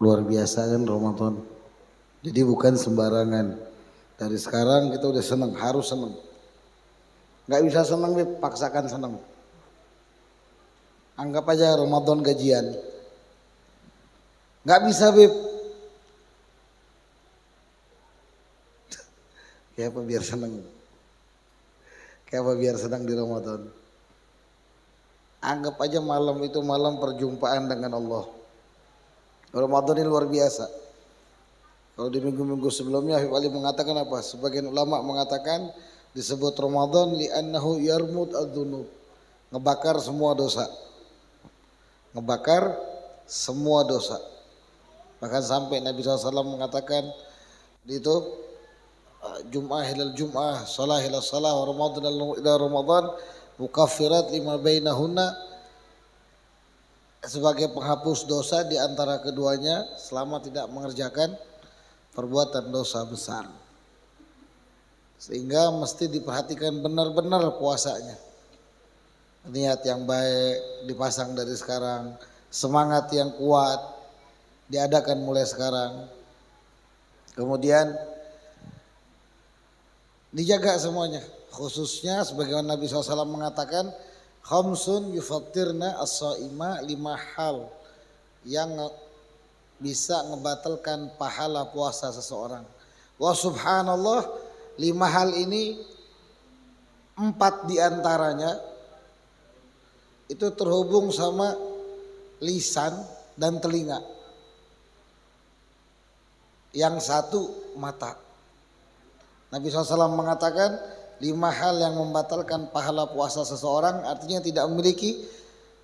Luar biasa kan Ramadan. Jadi bukan sembarangan. Dari sekarang kita udah seneng, harus seneng. Gak bisa seneng, paksakan seneng. Anggap aja Ramadan gajian. Gak bisa, Beb. Kayak apa biar seneng? Kayak apa biar senang di Ramadan? Anggap aja malam itu malam perjumpaan dengan Allah. Ramadan ini luar biasa. Kalau di minggu-minggu sebelumnya Habib Ali mengatakan apa? Sebagian ulama mengatakan disebut Ramadan li'annahu yarmud adzunub. Ngebakar semua dosa. Ngebakar semua dosa. Bahkan sampai Nabi SAW mengatakan itu Jum'ah hilal Jum'ah, salah hilal salah, Ramadan ila Ramadan, mukaffirat lima bainahunna, sebagai penghapus dosa di antara keduanya selama tidak mengerjakan perbuatan dosa besar. Sehingga mesti diperhatikan benar-benar puasanya. Niat yang baik dipasang dari sekarang, semangat yang kuat diadakan mulai sekarang. Kemudian dijaga semuanya, khususnya sebagaimana Nabi SAW mengatakan khamsun yufattirna as-saima, 5 hal yang bisa ngebatalkan pahala puasa seseorang. Wa subhanallah, 5 hal ini 4 diantaranya itu terhubung sama lisan dan telinga, yang satu mata. Nabi SAW mengatakan 5 hal yang membatalkan pahala puasa seseorang, artinya tidak memiliki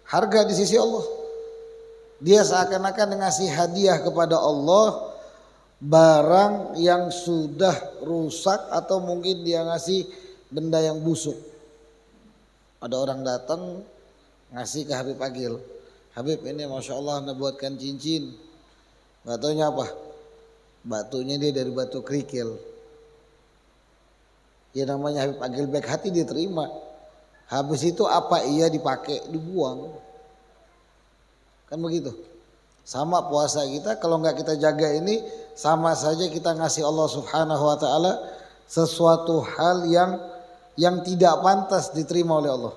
harga di sisi Allah. Dia seakan-akan ngasih hadiah kepada Allah barang yang sudah rusak, atau mungkin dia ngasih benda yang busuk. Ada orang datang ngasih ke Habib Agil, Habib ini Masya Allah anda buatkan cincin, gak taunya apa, batunya dia dari batu kerikil. Ya namanya Habib Agil baik hati, dia terima. Habis itu apa iya dipakai, dibuang. Kan begitu. Sama puasa kita, kalau nggak kita jaga ini, sama saja kita ngasih Allah Subhanahu wa taala sesuatu hal yang tidak pantas diterima oleh Allah.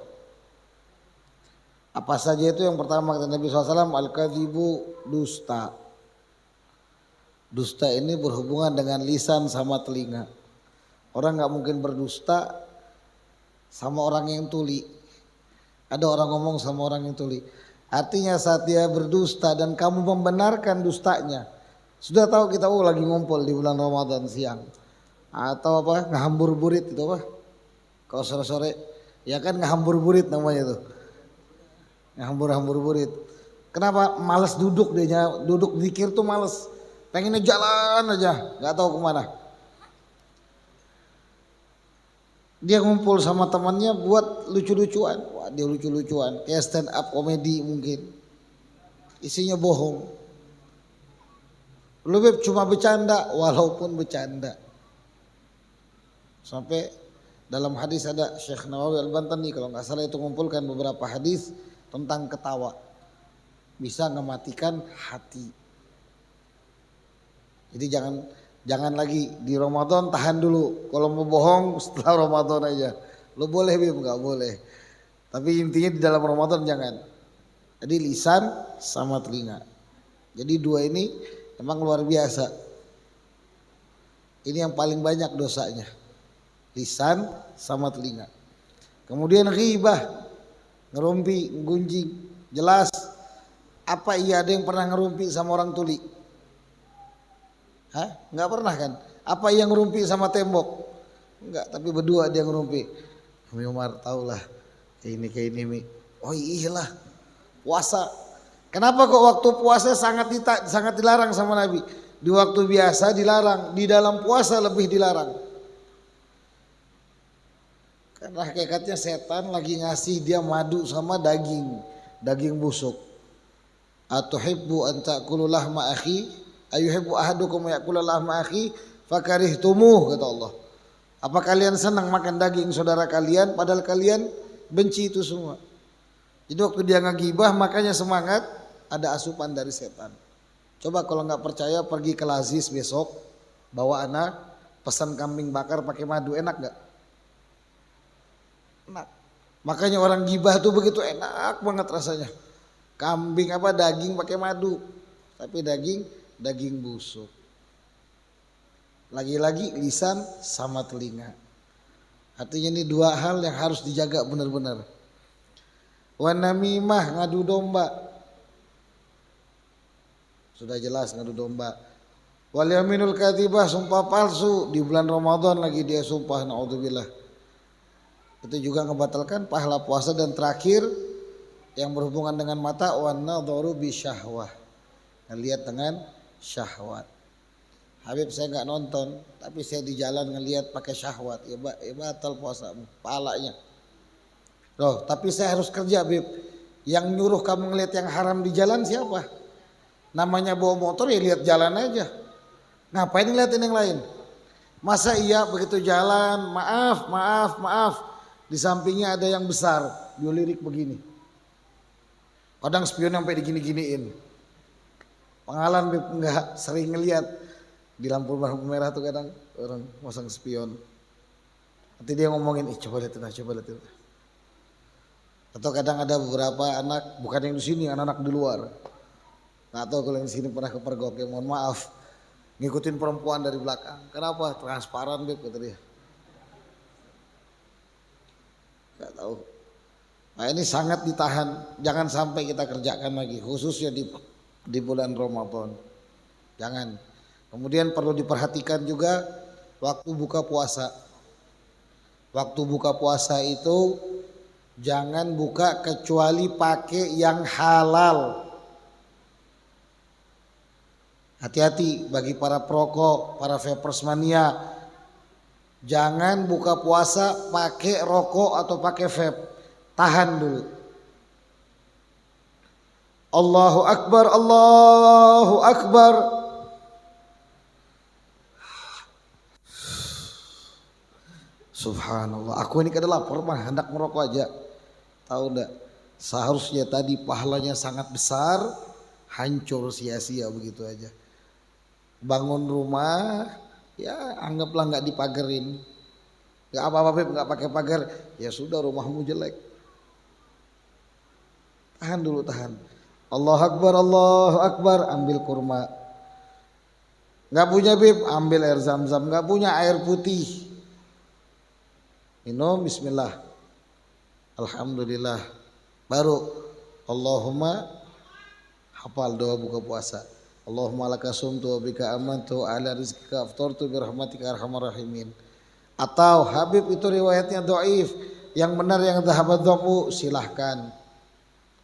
Apa saja itu? Yang pertama kata Nabi SAW, al-kadzibu, dusta. Dusta ini berhubungan dengan lisan sama telinga. Orang nggak mungkin berdusta sama orang yang tuli. Ada orang ngomong sama orang yang tuli. Artinya saat dia berdusta dan kamu membenarkan dustanya, sudah tahu kita lagi ngumpul di bulan Ramadan siang, atau apa ngehambur burit itu apa? Kalau sore-sore ya kan ngehambur burit namanya tuh. Ngehambur burit. Kenapa? Males duduk dia, duduk zikir tuh males. Pengennya jalan aja, nggak tahu kemana. Dia ngumpul sama temannya buat lucu-lucuan. Wah, dia lucu-lucuan, kayak stand up komedi mungkin. Isinya bohong. Lebih cuma bercanda, walaupun bercanda. Sampai dalam hadis ada Syekh Nawawi Al-Bantani kalau nggak salah itu mengumpulkan beberapa hadis tentang ketawa. Bisa mematikan hati. Jadi jangan lagi di Ramadan, tahan dulu. Kalau mau bohong setelah Ramadan aja. Lo boleh Bim, nggak boleh. Tapi intinya di dalam Ramadan jangan. Jadi lisan sama telinga. Jadi 2 ini memang luar biasa. Ini yang paling banyak dosanya. Lisan sama telinga. Kemudian ghibah, ngerumpi, nggunjing. Jelas, apa iya ada yang pernah ngerumpi sama orang tuli? Hah? Nggak pernah kan? Apa yang ngerumpi sama tembok? Enggak, tapi berdua dia ngerumpi. Umi Umar tahulah kayak ini Mi. Oh iyalah puasa. Kenapa kok waktu puasa sangat dilarang sama Nabi? Di waktu biasa dilarang, di dalam puasa lebih dilarang. Karena hakikatnya setan lagi ngasih dia madu sama daging busuk. Atuhibbu an ta'kulu lahma akhi? Ayuhibbu ahadukum ya'kula lahma akhi fakarihtumuh, kata Allah. Apa kalian senang makan daging saudara kalian padahal kalian benci itu semua? Jadi waktu dia ngegibah makanya semangat, ada asupan dari setan. Coba kalau nggak percaya pergi ke Lazis besok, bawa anak, pesan kambing bakar pakai madu, enak nggak? Enak. Makanya orang gibah tuh begitu enak banget rasanya. Kambing apa daging pakai madu, tapi daging busuk. Lagi-lagi lisan sama telinga. Artinya ini dua hal yang harus dijaga benar-benar. Wan namimah, ngadu domba. Sudah jelas ngadu domba. Wal yaminul kadhibah, sumpah palsu di bulan Ramadan lagi dia sumpah, naudzubillah. Itu juga ngebatalkan pahala puasa. Dan terakhir yang berhubungan dengan mata, wan nadharu bi syahwah, ngelihat dengan syahwat. Habib saya nggak nonton, tapi saya di jalan ngelihat pakai syahwat, ya batal puasamu, pahalanya. Loh, tapi saya harus kerja, Habib. Yang nyuruh kamu ngelihat yang haram di jalan siapa? Namanya bawa motor ya lihat jalan aja. Ngapain ngeliatin yang lain? Masa iya begitu jalan, maaf, di sampingnya ada yang besar, dia lirik begini. Kadang spion sampai digini-giniin. Pengalaman, Habib, enggak, sering ngelihat di lampu merah tuh kadang orang masang spion. Nanti dia ngomongin, coba lihat. Atau kadang ada beberapa anak, bukan yang di sini, anak-anak di luar. Nggak tahu kalau yang di sini pernah kepergok, ya mohon maaf, ngikutin perempuan dari belakang. Kenapa? Transparan, Beb, kata dia. Nggak tahu. Nah ini sangat ditahan, jangan sampai kita kerjakan lagi, khususnya di bulan Ramadan. Jangan. Kemudian perlu diperhatikan juga waktu buka puasa. Waktu buka puasa itu jangan buka kecuali pakai yang halal. Hati-hati bagi para perokok, para vapers mania. Jangan buka puasa pakai rokok atau pakai vape. Tahan dulu. Allahu Akbar, Allahu Akbar. Subhanallah, aku ini kadang lapar mah, hendak merokok aja. Tahu enggak? Seharusnya tadi pahalanya sangat besar, hancur sia-sia begitu aja. Bangun rumah, ya anggaplah nggak dipagerin. Nggak apa-apa, Beb, nggak pakai pagar. Ya sudah, rumahmu jelek. Tahan dulu, tahan. Allahu Akbar, Allahu Akbar, ambil kurma. Nggak punya, Beb, ambil air zam-zam. Nggak punya air putih. Minum, bismillah, alhamdulillah, baru Allahumma, hafal doa buka puasa. Allahumma laka sumtu wa bika amantu ala rizqika aftartu birahmatika arhamar rahimin. Atau Habib itu riwayatnya dhaif, yang benar yang dhahabad dhamu, silahkan.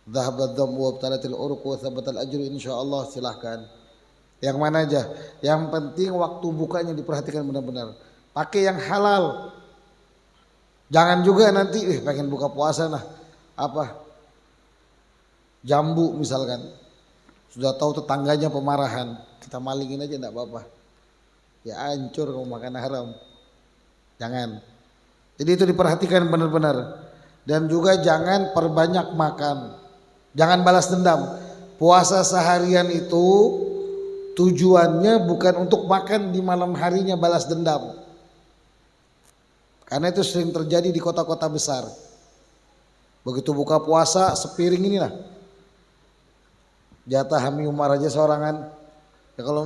Dhahabad dhamu wa btalatil urq wa thabatal ajru insyaallah, silahkan. Yang mana aja, yang penting waktu bukanya diperhatikan benar-benar. Pakai yang halal. Jangan juga nanti pengen buka puasa jambu misalkan, sudah tahu tetangganya pemarahan, kita malingin aja enggak apa-apa. Ya hancur kamu makan haram. Jangan. Jadi itu diperhatikan benar-benar. Dan juga jangan perbanyak makan. Jangan balas dendam. Puasa seharian itu tujuannya bukan untuk makan di malam harinya balas dendam. Karena itu sering terjadi di kota-kota besar. Begitu buka puasa sepiring inilah. Jatah Hami Umar aja seorangan. Ya kalau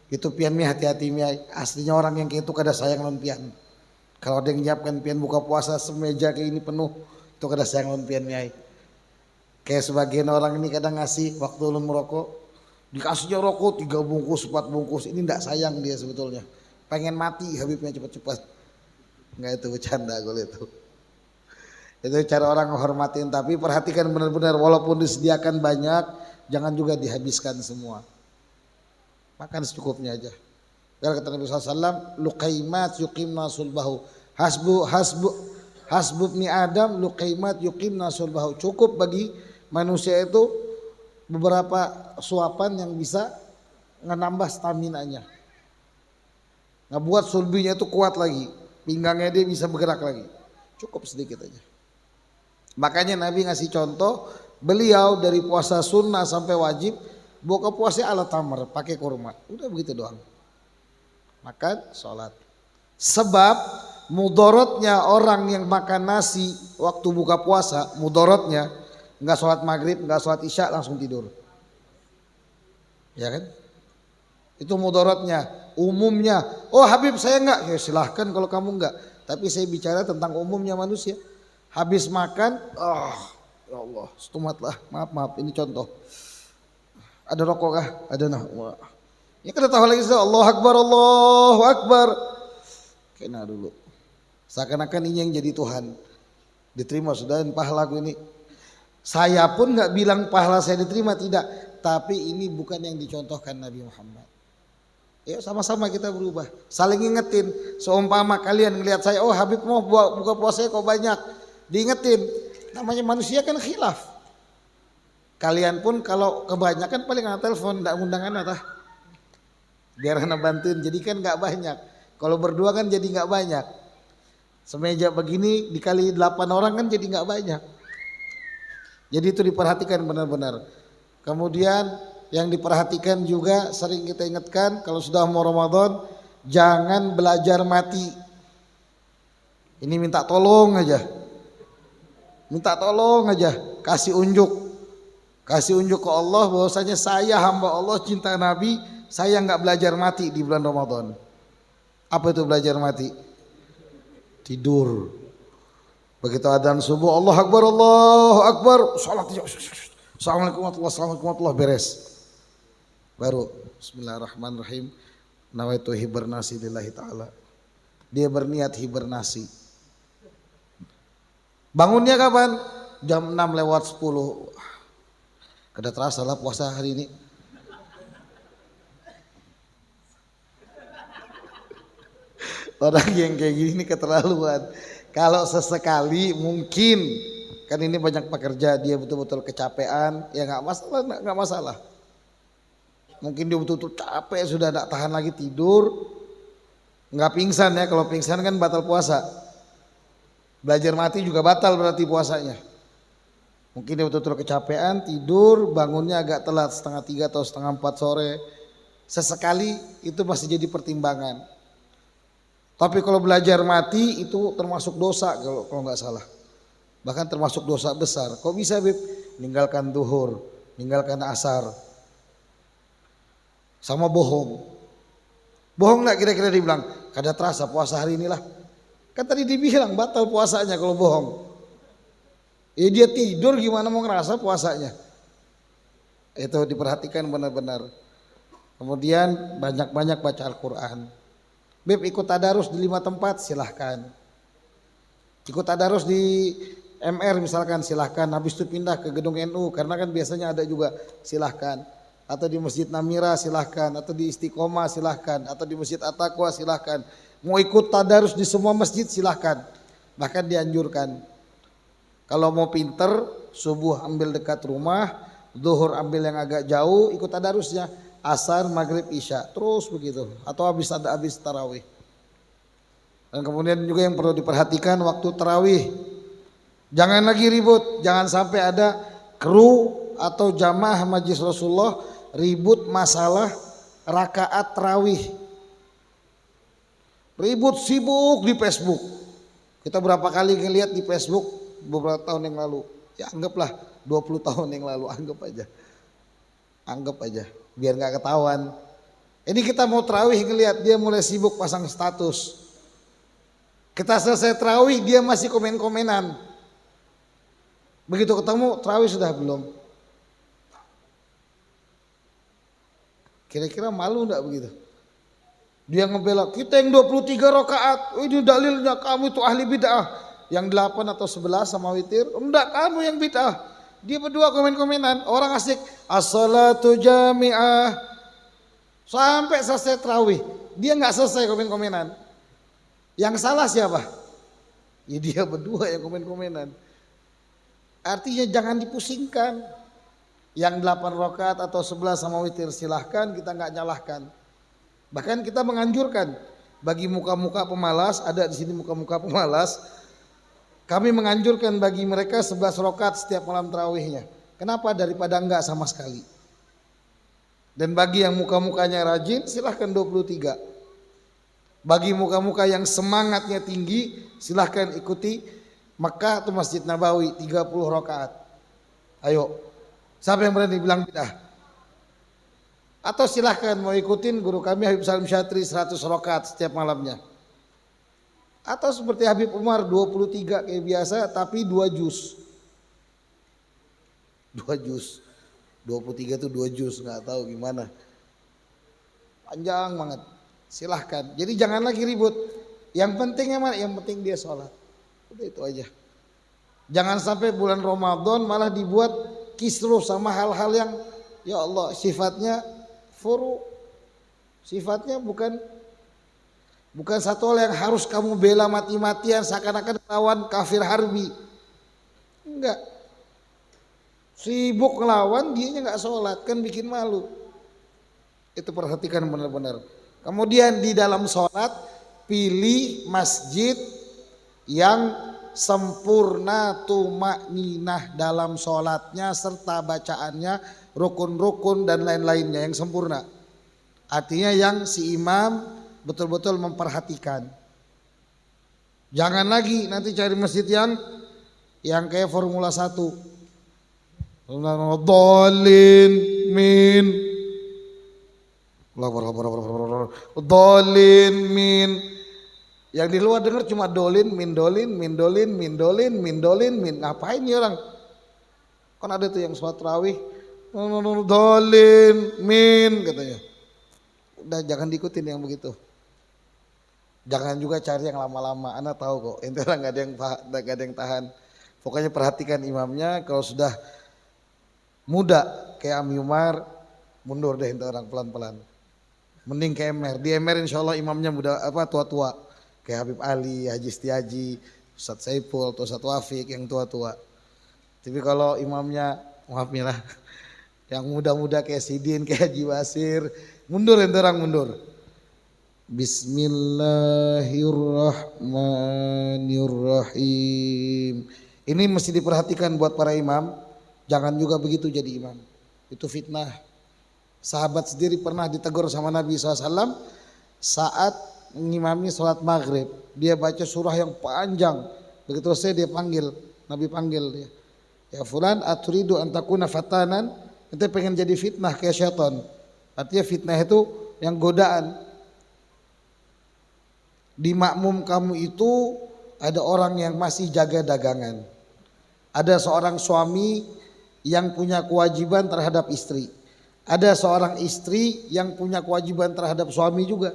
itu pian mi hati-hati mi. Aslinya orang yang kayak itu kada sayang non pian. Kalau ada yang nyiapkan pian buka puasa semeja kayak ini penuh, itu kada sayang non pian mi. Kayak sebagian orang ini kadang ngasih waktu ulun merokok, dikasihnya rokok 3 bungkus 4 bungkus, ini ndak sayang dia sebetulnya. Pengen mati Habibnya cepat-cepat. Enggak, itu bercanda kalau itu. Itu cara orang menghormatin, tapi perhatikan benar-benar walaupun disediakan banyak, jangan juga dihabiskan semua. Makan secukupnya aja. Karena kata Nabi SAW, luqaimat yuqimna sulbahu. Hasbu ibni Adam luqaimat yuqimna sulbahu. Cukup bagi manusia itu beberapa suapan yang bisa menambah staminanya. Ngebuat sulbinya itu kuat lagi. Pinggangnya dia bisa bergerak lagi. Cukup sedikit aja. Makanya Nabi ngasih contoh, beliau dari puasa sunnah sampai wajib Buka puasa ala tamar, pakai kurma. Udah begitu doang. Makan, sholat. Sebab mudorotnya orang yang makan nasi waktu buka puasa, mudorotnya nggak sholat maghrib, nggak sholat isya, langsung tidur. Ya kan? Itu mudorotnya. Umumnya, oh Habib saya enggak, ya silahkan kalau kamu enggak. Tapi saya bicara tentang umumnya manusia. Habis makan, ya Allah, stumatlah, maaf, ini contoh. Ada rokok kah? Ada nah. Ya kita tahu lagi Allah Akbar. Kena dulu. Seakan-akan ini yang jadi Tuhan. Diterima sudah pahala ini. Saya pun nggak bilang pahala saya diterima, tidak. Tapi ini bukan yang dicontohkan Nabi Muhammad. Ya sama-sama kita berubah. Saling ingetin. Seumpama kalian ngelihat saya, oh Habib mau buka puasanya kok banyak. Diingetin. Namanya manusia kan khilaf. Kalian pun kalau kebanyakan paling anak telepon, nggak ngundang anak tah. Biar anak bantuin. Jadi kan nggak banyak. Kalau berdua kan jadi nggak banyak. Semeja begini dikali 8 orang kan jadi nggak banyak. Jadi itu diperhatikan benar-benar. Kemudian yang diperhatikan juga sering kita ingatkan kalau sudah mau Ramadan jangan belajar mati. Ini minta tolong aja. Kasih unjuk ke Allah bahwasanya saya hamba Allah cinta Nabi, saya nggak belajar mati di bulan Ramadan. Apa itu belajar mati? Tidur. Begitu adzan subuh Allahu Akbar, salat. Assalamualaikum warahmatullahi wabarakatuh, beres. Baru bismillahirrahmanirrahim. Nawaitu hibernasi lillahi ta'ala. Dia berniat hibernasi. Bangunnya kapan? Jam 6:10. Kada terasa lah puasa hari ini. Orang yang kayak gini keterlaluan. Kalau sesekali mungkin, kan ini banyak pekerja, dia betul-betul kecapean, ya nggak masalah. Mungkin dia betul-betul capek, sudah tidak tahan lagi tidur, nggak pingsan ya. Kalau pingsan kan batal puasa. Belajar mati juga batal berarti puasanya. Mungkin dia betul-betul kecapean, tidur, bangunnya agak telat 3:30 atau 3:30 sore. Sesekali itu masih jadi pertimbangan. Tapi kalau belajar mati itu termasuk dosa kalau nggak salah. Bahkan termasuk dosa besar. Kok bisa Bib? Ninggalkan duhur, ninggalkan asar. Sama bohong. Bohong nggak kira-kira dibilang? Kada terasa puasa hari inilah. Kan tadi dibilang batal puasanya kalau bohong. Ya dia tidur gimana mau ngerasa puasanya. Itu diperhatikan benar-benar. Kemudian banyak-banyak baca Al-Quran. Beb ikut tadarus di 5 tempat silahkan. Ikut tadarus di MR misalkan silahkan. Habis itu pindah ke gedung NU karena kan biasanya ada juga, silahkan. Atau di Masjid Namira silahkan. Atau di Istiqomah silahkan. Atau di Masjid At-Taqwa silahkan. Mau ikut tadarus di semua masjid silahkan. Bahkan dianjurkan. Kalau mau pinter, subuh ambil dekat rumah, zuhur ambil yang agak jauh, ikut tadarusnya. Asar, maghrib, isya, terus begitu. Atau habis tarawih. Dan kemudian juga yang perlu diperhatikan waktu tarawih. Jangan lagi ribut, jangan sampai ada kru atau jamaah majlis Rasulullah ribut masalah rakaat tarawih. Ribut sibuk di Facebook. Kita berapa kali ngelihat di Facebook beberapa tahun yang lalu. Ya anggaplah 20 tahun yang lalu, anggap aja. Biar nggak ketahuan. Ini kita mau tarawih ngelihat dia mulai sibuk pasang status. Kita selesai tarawih dia masih komen-komenan. Begitu ketemu tarawih sudah belum? Kira-kira malu enggak begitu? Dia ngebela kita yang 23 rakaat. Oh, ini dalilnya kamu itu ahli bid'ah. Yang 8 atau 11 sama witir. Enggak, kamu yang bid'ah. Dia berdua komen-komenan, orang asik as-salatu jami'ah sampai selesai tarawih. Dia nggak selesai komen-komenan. Yang salah siapa? Ya dia berdua yang komen-komenan. Artinya jangan dipusingkan. Yang 8 rakaat atau 11 sama witir silahkan, kita nggak nyalahkan. Bahkan kita menganjurkan bagi muka-muka pemalas, ada di sini muka-muka pemalas. Kami menganjurkan bagi mereka 11 rakaat setiap malam tarawihnya. Kenapa? Daripada enggak sama sekali. Dan bagi yang muka-mukanya rajin silahkan 23. Bagi muka-muka yang semangatnya tinggi silahkan ikuti Mekah atau Masjid Nabawi 30 rakaat. Ayo, siapa yang berani bilang bid'ah? Atau silahkan mau ikutin guru kami Habib Salim Syatri 100 rakaat setiap malamnya. Atau seperti Habib Umar 23 kayak biasa tapi 2 juz. 2 juz. 23 itu 2 juz, nggak tahu gimana. Panjang banget. Silahkan. Jadi jangan lagi ribut. Yang penting mana? Yang penting dia sholat. Udah itu aja. Jangan sampai bulan Ramadan malah dibuat kisruh sama hal-hal yang ya Allah sifatnya furu. Sifatnya bukan satu hal yang harus kamu bela mati-matian seakan-akan lawan kafir harbi. Enggak. Sibuk ngelawan dianya nggak sholat kan bikin malu. Itu perhatikan benar-benar. Kemudian di dalam sholat pilih masjid yang sempurna tumakninah dalam sholatnya serta bacaannya, rukun-rukun dan lain-lainnya yang sempurna. Artinya yang si imam betul-betul memperhatikan. Jangan lagi nanti cari masjid yang kayak Formula 1. Dolin min dolin min. Yang di luar dengar cuma dolin min dolin min dolin min dolin min dolin min. Ngapain nih orang? Kan ada tuh yang sholat tarawih dolin min katanya. Udah jangan diikutin yang begitu. Jangan juga cari yang lama-lama. Ana tahu kok, ente orang nggak ada yang tahan. Pokoknya perhatikan imamnya. Kalau sudah muda kayak Ami Umar, mundur deh ente orang pelan-pelan. Mending ke Emer. Di Emer insya Allah imamnya muda tua-tua. Kayak Habib Ali, Haji Setiaji, Ustadz Saipul, atau Ustadz Wafiq yang tua-tua. Tapi kalau imamnya, maaf lah, yang muda-muda kayak Sidin, kayak Haji Basir, mundur ente orang mundur. Bismillahirrahmanirrahim. Ini mesti diperhatikan buat para imam. Jangan juga begitu jadi imam. Itu fitnah. Sahabat sendiri pernah ditegur sama Nabi SAW saat mengimami sholat maghrib. Dia baca surah yang panjang. Begitu selesai dia panggil. Nabi panggil dia. Ya fulan aturidu antakuna fatanan. Ente pengen jadi fitnah kayak syaitan. Artinya fitnah itu yang godaan. Di makmum kamu itu ada orang yang masih jaga dagangan. Ada seorang suami yang punya kewajiban terhadap istri. Ada seorang istri yang punya kewajiban terhadap suami juga.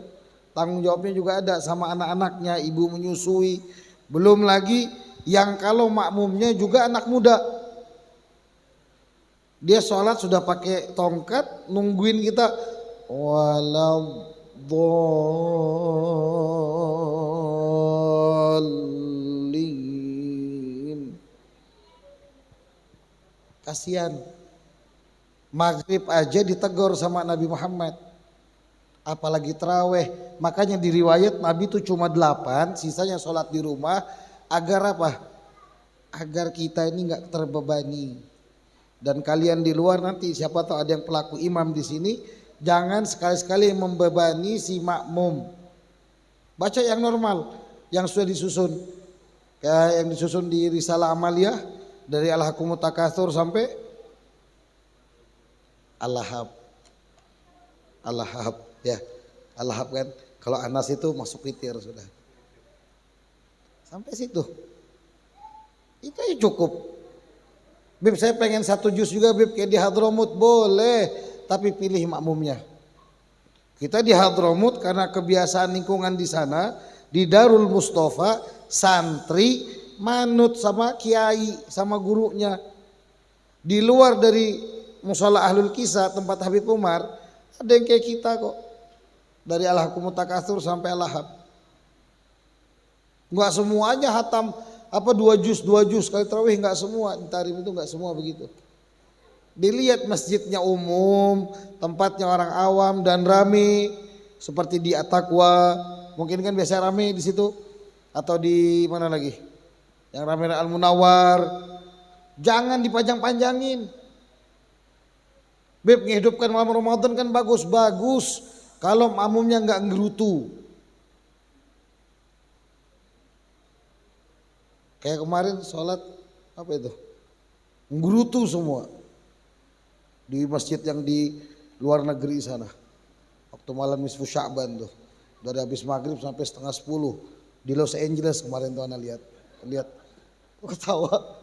Tanggung jawabnya juga ada sama anak-anaknya, ibu menyusui. Belum lagi yang kalau makmumnya juga anak muda. Dia sholat sudah pakai tongkat nungguin kita. Waladhdallin. Kasihan. Maghrib aja ditegur sama Nabi Muhammad. Apalagi taraweh. Makanya di riwayat Nabi itu cuma 8, sisanya sholat di rumah. Agar apa? Agar kita ini gak terbebani. Dan kalian di luar nanti siapa tahu ada yang pelaku imam di sini, jangan sekali-sekali membebani si makmum. Baca yang normal, yang sudah disusun. Kayak yang disusun di Risalah Amaliyah dari Al-Hakumut Takatsur sampai Al-Lahab. Al-Lahab ya. Al-Lahab kan kalau Anas itu masuk witir sudah. Sampai situ. Itu aja cukup. Bib saya pengen 1 juz juga Bib kayak di Hadramut, boleh, tapi pilih makmumnya. Kita di Hadramut karena kebiasaan lingkungan di sana, di Darul Mustafa, santri manut sama kiai, sama gurunya. Di luar dari Mushola Ahlul Kisah tempat Habib Umar, ada yang kayak kita kok. Dari Al-Hakumut Takatsur sampai Al-Lahab. Enggak semuanya hatam 2 juz kali tarawih, enggak semua. Di Tarim itu enggak semua begitu. Dilihat masjidnya umum, tempatnya orang awam dan rame seperti di At-Taqwa. Mungkin kan biasa rame di situ atau di mana lagi? Yang rame Al-Munawwar. Jangan dipajang-panjangin. Beb, menghidupkan malam Ramadan kan bagus kalau makmumnya nggak ngerutu. Kayak kemarin sholat apa itu? Ngerutu semua di masjid yang di luar negeri sana. Waktu malam nisfu Sya'ban tuh, dari habis maghrib sampai setengah 10 di Los Angeles kemarin tuh anak lihat, ketawa.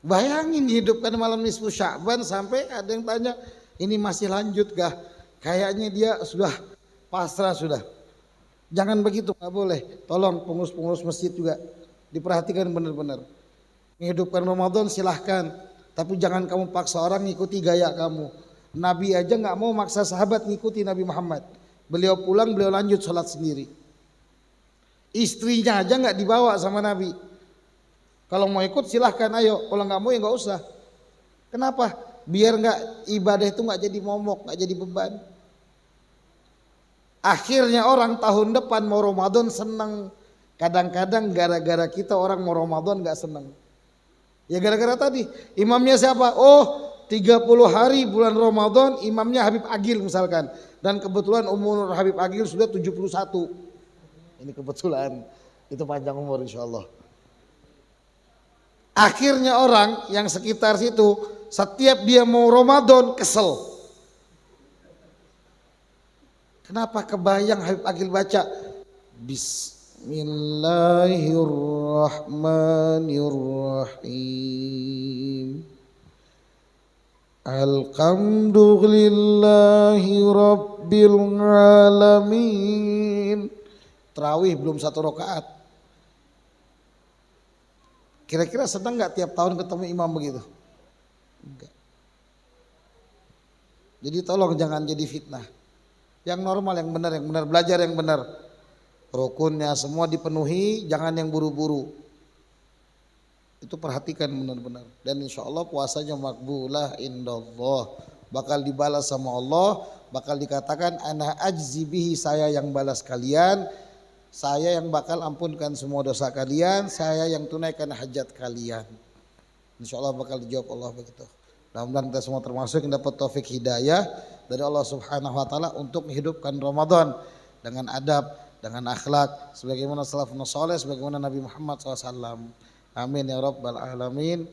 Bayangin dihidupkan malam nisfu Sya'ban sampai ada yang tanya, ini masih lanjut kah? Kayaknya dia sudah pasrah sudah. Jangan begitu, nggak boleh. Tolong pengurus masjid juga diperhatikan benar-benar. Menghidupkan Ramadan silahkan, tapi jangan kamu paksa orang ngikuti gaya kamu. Nabi aja nggak mau maksa sahabat ngikuti Nabi Muhammad. Beliau pulang, beliau lanjut sholat sendiri. Istrinya aja nggak dibawa sama Nabi. Kalau mau ikut silahkan, ayo. Kalau nggak mau ya nggak usah. Kenapa? Biar nggak ibadah itu nggak jadi momok, nggak jadi beban. Akhirnya orang tahun depan mau Ramadan senang. Kadang-kadang gara-gara kita orang mau Ramadan gak senang. Ya gara-gara tadi. Imamnya siapa? Oh 30 hari bulan Ramadan imamnya Habib Agil misalkan. Dan kebetulan umur Habib Agil sudah 71. Ini kebetulan. Itu panjang umur insya Allah. Akhirnya orang yang sekitar situ setiap dia mau Ramadan kesel. Kenapa kebayang Habib Agil baca Bismillahirrahmanirrahim. Alhamdulillahi Rabbil Alamin. Tarawih belum 1 rakaat. Kira-kira senang gak tiap tahun ketemu imam begitu? Enggak. Jadi tolong jangan jadi fitnah. Yang normal, yang benar, belajar yang benar. Rukunnya semua dipenuhi, jangan yang buru-buru. Itu perhatikan benar-benar. Dan insya Allah puasanya makbulah indallah. Bakal dibalas sama Allah, bakal dikatakan ana ajzi bihi, saya yang balas kalian, saya yang bakal ampunkan semua dosa kalian, saya yang tunaikan hajat kalian. Insya Allah bakal dijawab Allah begitu. Mudah-mudahan kita semua termasuk yang dapat taufik hidayah dari Allah Subhanahu wa taala untuk menghidupkan Ramadan dengan adab, dengan akhlak sebagaimana salafun saleh, sebagaimana Nabi Muhammad SAW. Amin ya rabbal alamin.